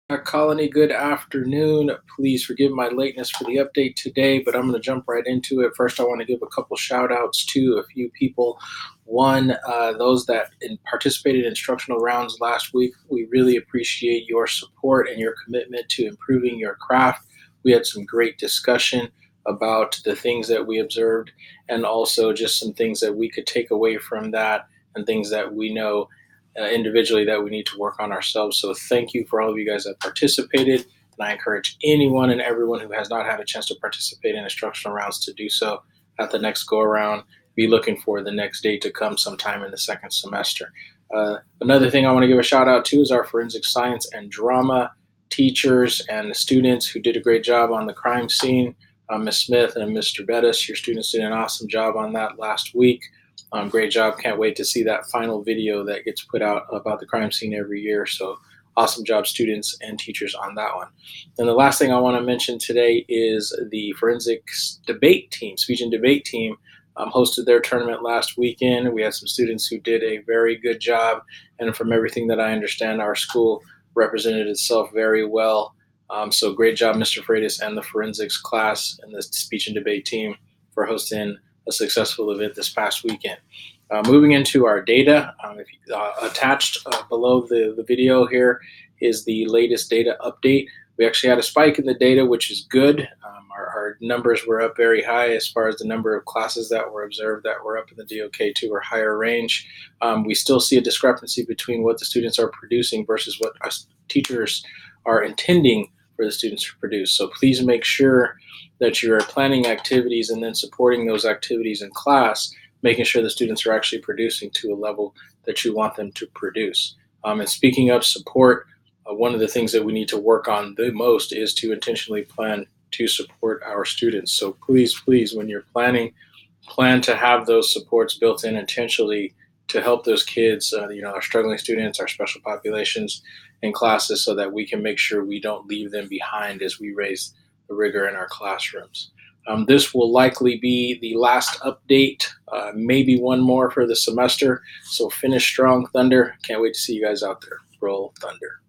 Colony, good afternoon. Please forgive my lateness for the update today, but I'm going to jump right into it. First, I want to give a couple shout outs to a few people. One, those that participated in instructional rounds last week. We really appreciate your support and your commitment to improving your craft. We had some great discussion about the things that we observed and also just some things that we could take away from that and things that we know individually that we need to work on ourselves. So thank you for all of you guys that participated. And I encourage anyone and everyone who has not had a chance to participate in instructional rounds to do so at the next go around. Be looking for the next day to come sometime in the second semester. Another thing I want to give a shout out to is our forensic science and drama teachers and the students who did a great job on the crime scene. Ms. Smith and Mr. Bettis, your students did an awesome job on that last week. Great job. Can't wait to see that final video that gets put out about the crime scene every year. So awesome job, students and teachers, on that one. And the last thing I want to mention today is the forensics debate team, speech and debate team, hosted their tournament last weekend. We had some students who did a very good job. And from everything that I understand, our school represented itself very well. So great job, Mr. Freitas and the forensics class and the speech and debate team for hosting a successful event this past weekend. Moving into our data, attached below the video here is the latest data update. We actually had a spike in the data, which is good. Our numbers were up very high as far as the number of classes that were observed that were up in the DOK2 or higher range. We still see a discrepancy between what the students are producing versus what us teachers are intending for the students to produce. So please make sure that you're planning activities and then supporting those activities in class, making sure the students are actually producing to a level that you want them to produce. And speaking of support, one of the things that we need to work on the most is to intentionally plan to support our students. So please, when you're planning, plan to have those supports built in intentionally to help those kids, our struggling students, our special populations in classes, so that we can make sure we don't leave them behind as we raise the rigor in our classrooms. This will likely be the last update, maybe one more for the semester. So finish strong, Thunder. Can't wait to see you guys out there. Roll Thunder.